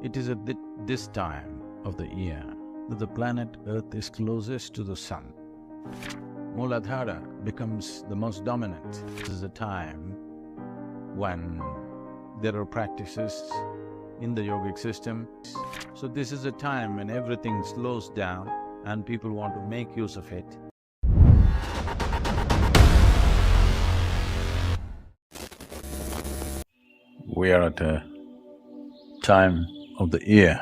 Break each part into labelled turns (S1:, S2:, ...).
S1: It is at this time of the year that the planet Earth is closest to the sun. Mooladhara becomes the most dominant. This is a time when there are practices in the yogic system. So this is a time when everything slows down and people want to make use of it. We are at a time of the year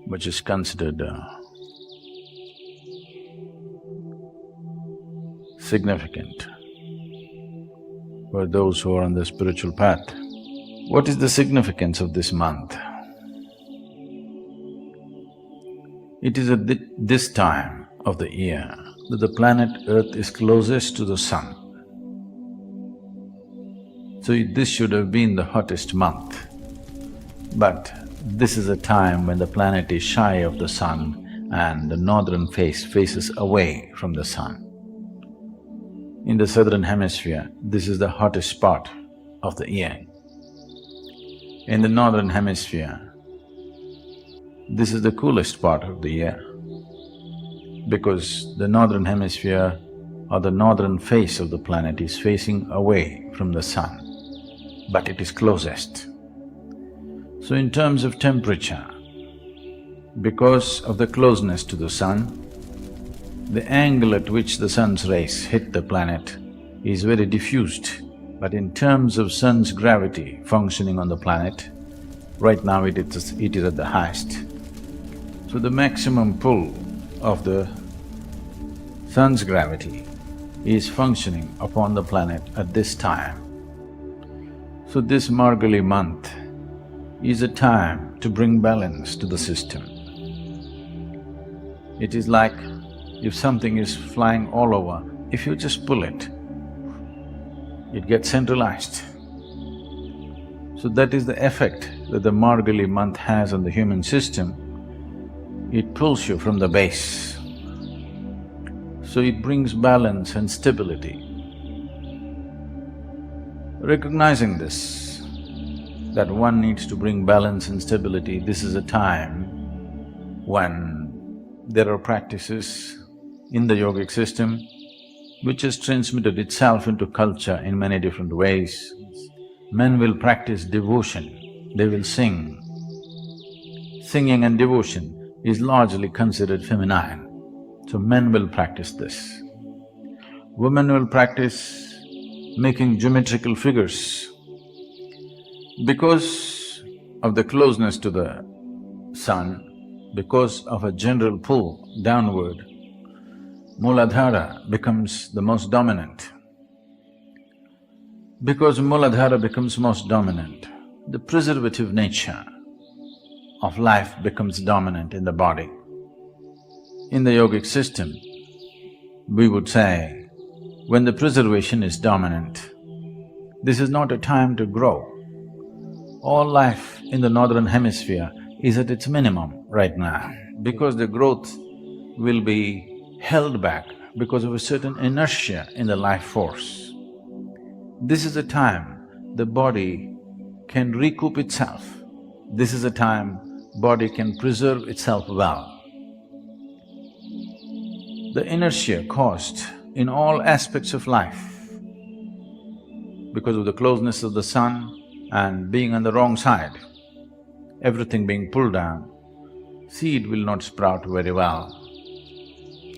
S1: which is considered significant for those who are on the spiritual path. What is the significance of this month? It is at this time of the year that the planet Earth is closest to the sun. So this should have been the hottest month. But this is a time when the planet is shy of the sun and the northern face faces away from the sun. In the southern hemisphere, this is the hottest spot of the year. In the northern hemisphere, this is the coolest part of the year because the northern hemisphere or the northern face of the planet is facing away from the sun, but it is closest. So in terms of temperature, because of the closeness to the sun, the angle at which the sun's rays hit the planet is very diffused. But in terms of sun's gravity functioning on the planet, right now it is at the highest. So the maximum pull of the sun's gravity is functioning upon the planet at this time. So this Margali month is a time to bring balance to the system. It is like if something is flying all over, if you just pull it, it gets centralized. So that is the effect that the Margali month has on the human system. It pulls you from the base. So it brings balance and stability. Recognizing this, that one needs to bring balance and stability, this is a time when there are practices in the yogic system which has transmitted itself into culture in many different ways. Men will practice devotion, they will sing. Singing and devotion is largely considered feminine, so men will practice this. Women will practice making geometrical figures. Because of the closeness to the sun, because of a general pull downward, Mooladhara becomes the most dominant. Because Mooladhara becomes most dominant, the preservative nature of life becomes dominant in the body. In the yogic system, we would say, when the preservation is dominant, this is not a time to grow. All life in the northern hemisphere is at its minimum right now because the growth will be held back because of a certain inertia in the life force. This is a time the body can recoup itself. This is a time body can preserve itself well. The inertia caused in all aspects of life because of the closeness of the sun and being on the wrong side, everything being pulled down, seed will not sprout very well.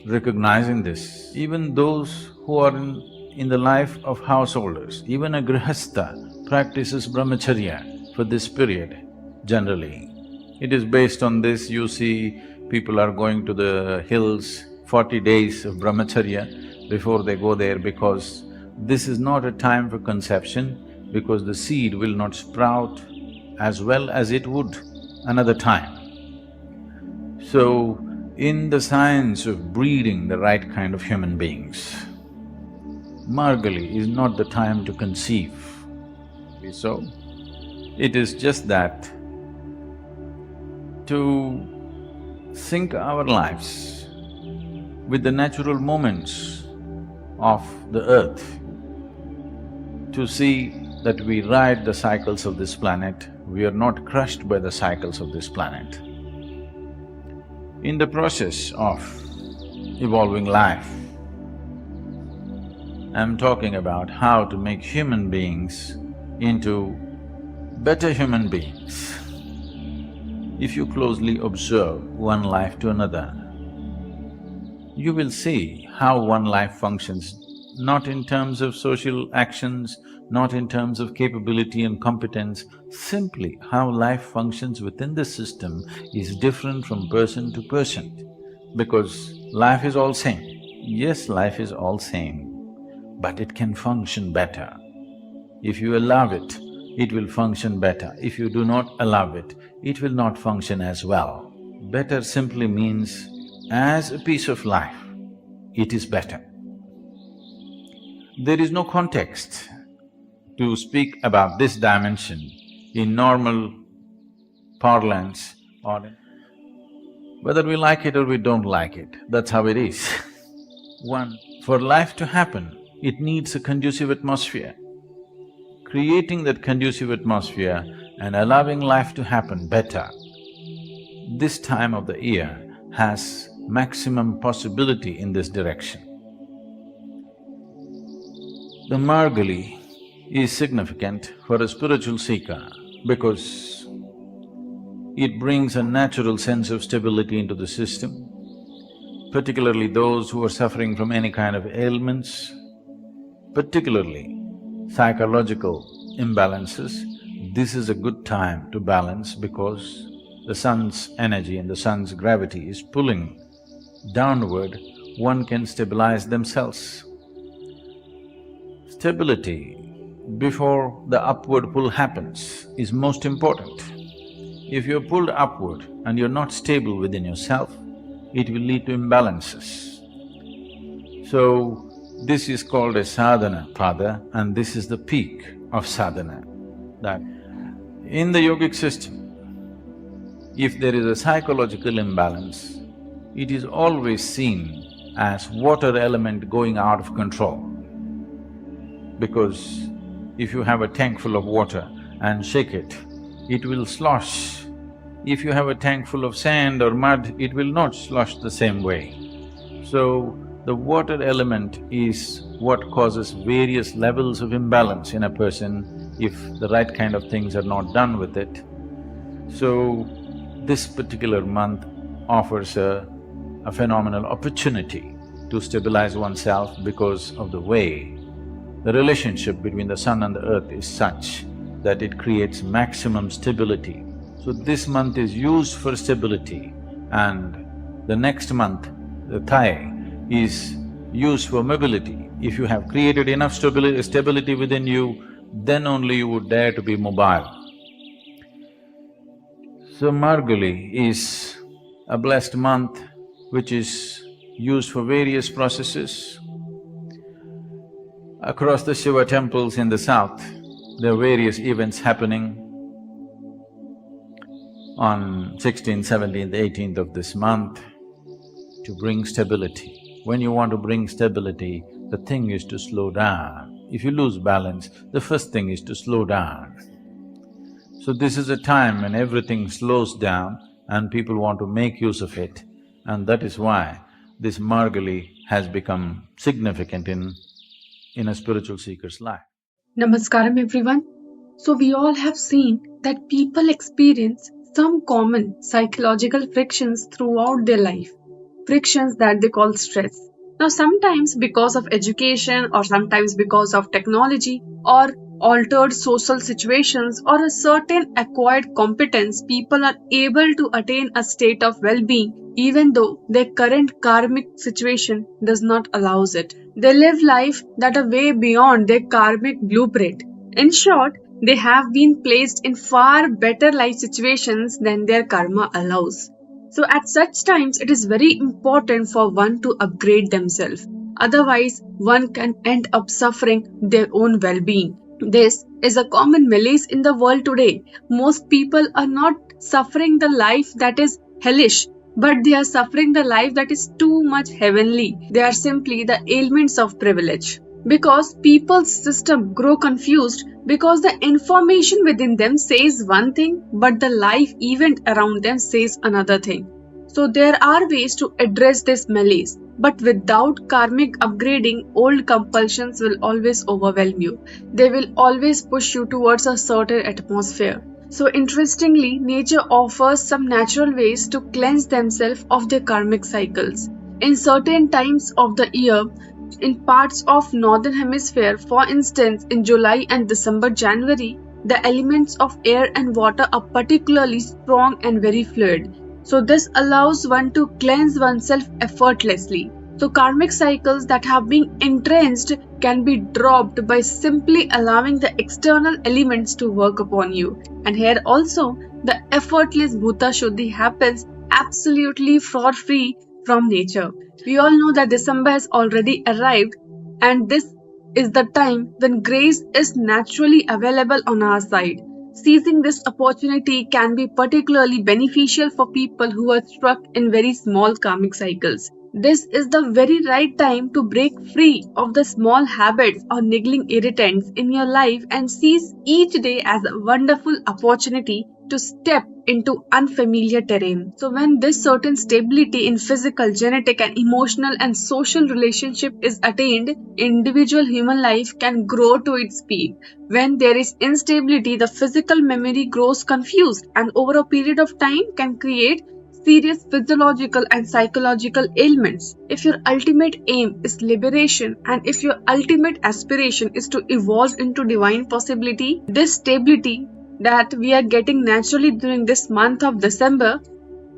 S1: Recognizing this, even those who are in the life of householders, even a grihastha practices brahmacharya for this period generally. It is based on this, you see people are going to the hills 40 days of brahmacharya before they go there because this is not a time for conception because the seed will not sprout as well as it would another time. So, in the science of breeding the right kind of human beings, Margali is not the time to conceive. So, it is just that to sync our lives with the natural movements of the earth, to see that we ride the cycles of this planet, we are not crushed by the cycles of this planet. In the process of evolving life, I'm talking about how to make human beings into better human beings. If you closely observe one life to another, you will see how one life functions, not in terms of social actions, not in terms of capability and competence, simply how life functions within the system is different from person to person. Because life is all same. Yes, life is all same, but it can function better. If you allow it, it will function better. If you do not allow it, it will not function as well. Better simply means, as a piece of life, it is better. There is no context to speak about this dimension in normal parlance or whether we like it or we don't like it, that's how it is. One, for life to happen, it needs a conducive atmosphere. Creating that conducive atmosphere and allowing life to happen better, this time of the year has maximum possibility in this direction. The Margali is significant for a spiritual seeker because it brings a natural sense of stability into the system, particularly those who are suffering from any kind of ailments, particularly psychological imbalances. This is a good time to balance because the sun's energy and the sun's gravity is pulling downward, one can stabilize themselves. Stability before the upward pull happens is most important. If you're pulled upward and you're not stable within yourself, it will lead to imbalances. So, this is called a sadhana pada, and this is the peak of sadhana. That in the yogic system, if there is a psychological imbalance, it is always seen as water element going out of control. Because if you have a tank full of water and shake it, it will slosh. If you have a tank full of sand or mud, it will not slosh the same way. So, the water element is what causes various levels of imbalance in a person if the right kind of things are not done with it. So, this particular month offers a phenomenal opportunity to stabilize oneself because of the way the relationship between the sun and the earth is such that it creates maximum stability. So this month is used for stability, and the next month, the Thai, is used for mobility. If you have created enough stability within you, then only you would dare to be mobile. So Margali is a blessed month which is used for various processes. Across the Shiva temples in the south, there are various events happening. On 16th, 17th, 18th of this month to bring stability. When you want to bring stability, the thing is to slow down. If you lose balance, the first thing is to slow down. So this is a time when everything slows down and people want to make use of it, and that is why this Margali has become significant in a spiritual seeker's life.
S2: Namaskaram everyone. So we all have seen that people experience some common psychological frictions throughout their life, frictions that they call stress. Now sometimes because of education or sometimes because of technology or altered social situations or a certain acquired competence, people are able to attain a state of well-being even though their current karmic situation does not allows it. They live life that are way beyond their karmic blueprint. In short, they have been placed in far better life situations than their karma allows. So at such times, it is very important for one to upgrade themselves. Otherwise, one can end up suffering their own well-being. This is a common malaise in the world today. Most people are not suffering the life that is hellish, but they are suffering the life that is too much heavenly. They are simply the ailments of privilege. because people's system grow confused because the information within them says one thing but the life event around them says another thing. So there are ways to address this malaise, but without karmic upgrading, old compulsions will always overwhelm you. They will always push you towards a certain atmosphere. So interestingly, nature offers some natural ways to cleanse themselves of their karmic cycles. In certain times of the year, in parts of northern hemisphere, for instance in July and December, January, the elements of air and water are particularly strong and very fluid. So this allows one to cleanse oneself effortlessly. So karmic cycles that have been entrenched can be dropped by simply allowing the external elements to work upon you. And here also, the effortless Bhuta Shuddhi happens absolutely for free from nature. We all know that December has already arrived, and this is the time when grace is naturally available on our side. Seizing this opportunity can be particularly beneficial for people who are stuck in very small karmic cycles. This is the very right time to break free of the small habits or niggling irritants in your life and seize each day as a wonderful opportunity to step into unfamiliar terrain. So when this certain stability in physical, genetic and emotional and social relationship is attained, individual human life can grow to its peak. When there is instability, the physical memory grows confused and over a period of time can create serious physiological and psychological ailments. If your ultimate aim is liberation and if your ultimate aspiration is to evolve into divine possibility, this stability that we are getting naturally during this month of December,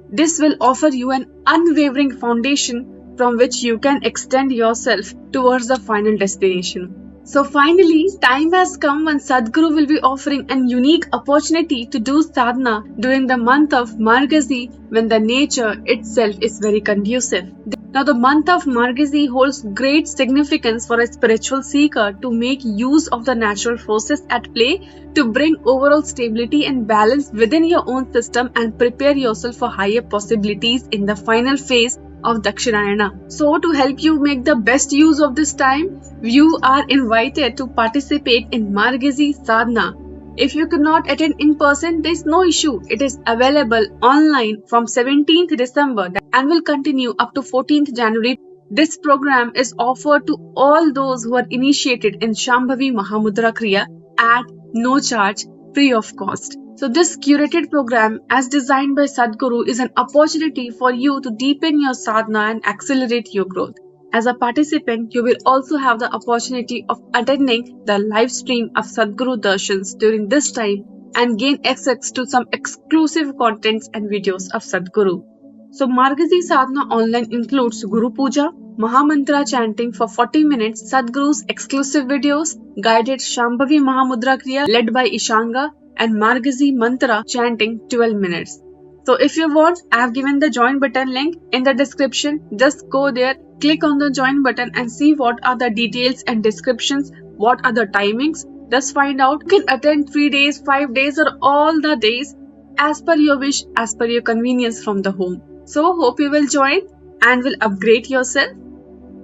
S2: this will offer you an unwavering foundation from which you can extend yourself towards the final destination. So finally, time has come when Sadhguru will be offering a unique opportunity to do sadhana during the month of Margazhi when the nature itself is very conducive. Now the month of Margazhi holds great significance for a spiritual seeker to make use of the natural forces at play to bring overall stability and balance within your own system and prepare yourself for higher possibilities in the final phase of Dakshinayana. So to help you make the best use of this time, you are invited to participate in Margazhi Sadhna. If you cannot attend in person, there is no issue. It is available online from 17th December and will continue up to 14th January. This program is offered to all those who are initiated in Shambhavi Mahamudra Kriya at no charge, free of cost. So this curated program, as designed by Sadhguru, is an opportunity for you to deepen your sadhana and accelerate your growth. As a participant, you will also have the opportunity of attending the live stream of Sadhguru Darshans during this time and gain access to some exclusive contents and videos of Sadhguru. So Margazhi Sadhana online includes Guru Puja, Mahamantra chanting for 40 minutes, Sadhguru's exclusive videos, guided Shambhavi Mahamudra Kriya led by Ishanga, and Margazhi Mantra chanting 12 minutes. So if you want, I have given the join button link in the description. Just go there, click on the join button and see what are the details and descriptions, what are the timings. Just find out. You can attend 3 days, 5 days or all the days as per your wish, as per your convenience from the home. So hope you will join and will upgrade yourself.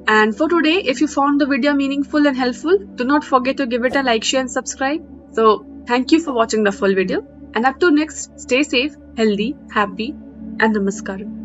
S2: And for today, if you found the video meaningful and helpful, do not forget to give it a like, share and subscribe. So thank you for watching the full video, and up to next, stay safe, healthy, happy and namaskaram.